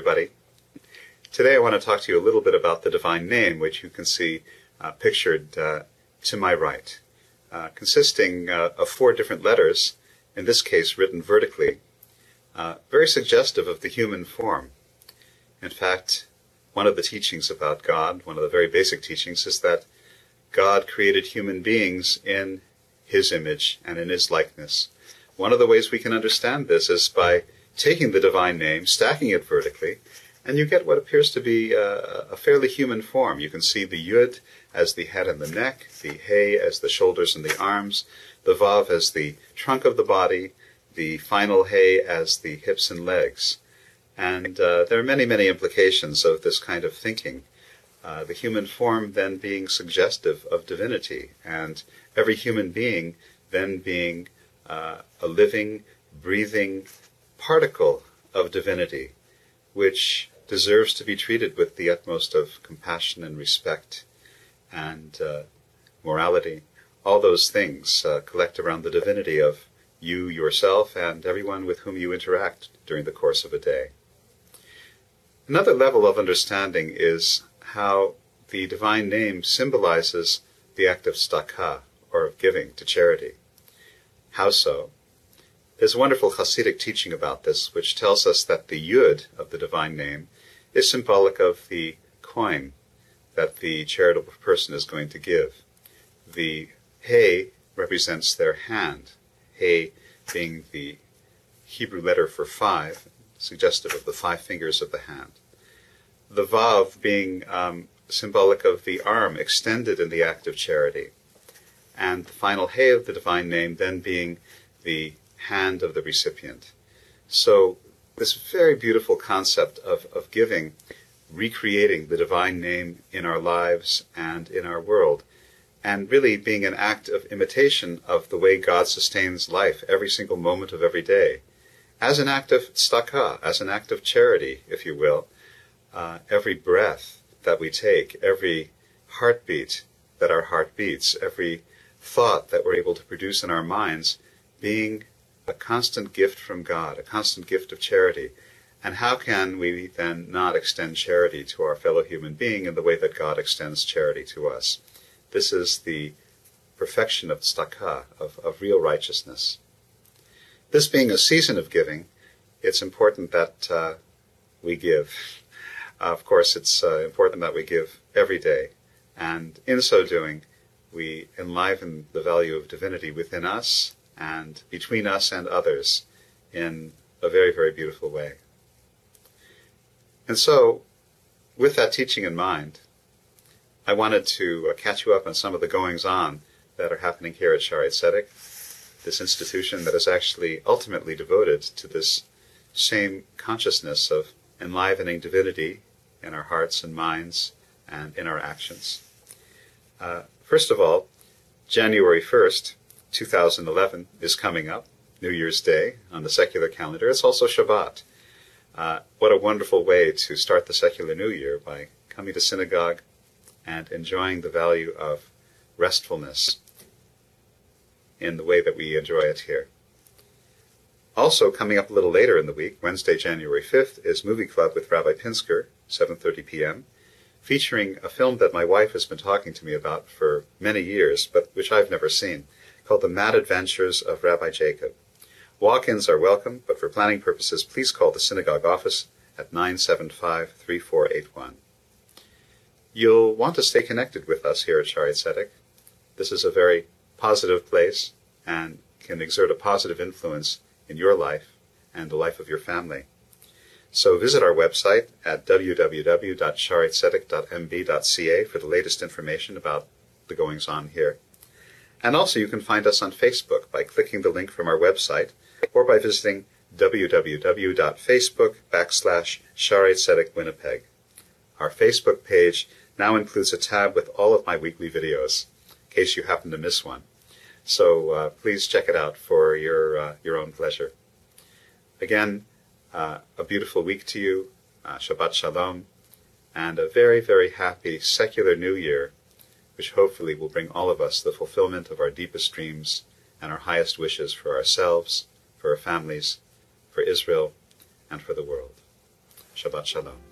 everybody. Today I want to talk to you a little bit about the divine name, which you can see pictured to my right, consisting of 4 different letters, in this case written vertically, very suggestive of the human form. In fact, one of the teachings about God, one of the very basic teachings, is that God created human beings in His image and in His likeness. One of the ways we can understand this is by taking the divine name, stacking it vertically, and you get what appears to be a fairly human form. You can see the Yud as the head and the neck, the He as the shoulders and the arms, the Vav as the trunk of the body, the final He as the hips and legs. And there are many, many implications of this kind of thinking. The human form then being suggestive of divinity, and every human being then being a living, breathing particle of divinity, which deserves to be treated with the utmost of compassion and respect and morality. All those things collect around the divinity of you, yourself, and everyone with whom you interact during the course of a day. Another level of understanding is how the divine name symbolizes the act of tzedakah, or of giving to charity. How so? There's a wonderful Hasidic teaching about this, which tells us that the Yud of the divine name is symbolic of the coin that the charitable person is going to give. The He represents their hand, He being the Hebrew letter for 5, suggestive of the 5 fingers of the hand. The Vav being symbolic of the arm extended in the act of charity. And the final He of the divine name then being the hand of the recipient. So this very beautiful concept of giving, recreating the divine name in our lives and in our world, and really being an act of imitation of the way God sustains life every single moment of every day, as an act of tzedakah, as an act of charity, if you will. Every breath that we take, every heartbeat that our heart beats, every thought that we're able to produce in our minds, being a constant gift from God, a constant gift of charity. And how can we then not extend charity to our fellow human being in the way that God extends charity to us? This is the perfection of tzedakah, of real righteousness. This being a season of giving, it's important that we give. Of course, it's important that we give every day. And in so doing, we enliven the value of divinity within us and between us and others in a very, very beautiful way. And so, with that teaching in mind, I wanted to catch you up on some of the goings-on that are happening here at Shaarei Tzedek, this institution that is actually ultimately devoted to this same consciousness of enlivening divinity in our hearts and minds and in our actions. First of all, January 1st, 2011 is coming up, New Year's Day on the secular calendar. It's also Shabbat. What a wonderful way to start the secular New Year, by coming to synagogue and enjoying the value of restfulness in the way that we enjoy it here. Also, coming up a little later in the week, Wednesday, January 5th, is Movie Club with Rabbi Pinsker, 7:30 p.m., featuring a film that my wife has been talking to me about for many years, but which I've never seen, called The Mad Adventures of Rabbi Jacob. Walk-ins are welcome, but for planning purposes, please call the synagogue office at 975-3481. You'll want to stay connected with us here at Shaarei Tzedek. This is a very positive place and can exert a positive influence in your life and the life of your family. So visit our website at www.shaareitzedek.mb.ca for the latest information about the goings-on here. And also you can find us on Facebook by clicking the link from our website or by visiting www.facebook.com/Shaarei Tzedek Winnipeg. Our Facebook page now includes a tab with all of my weekly videos, in case you happen to miss one. So please check it out for your own pleasure. Again, a beautiful week to you, Shabbat Shalom, and a very, very happy secular New Year, which hopefully will bring all of us the fulfillment of our deepest dreams and our highest wishes for ourselves, for our families, for Israel, and for the world. Shabbat Shalom.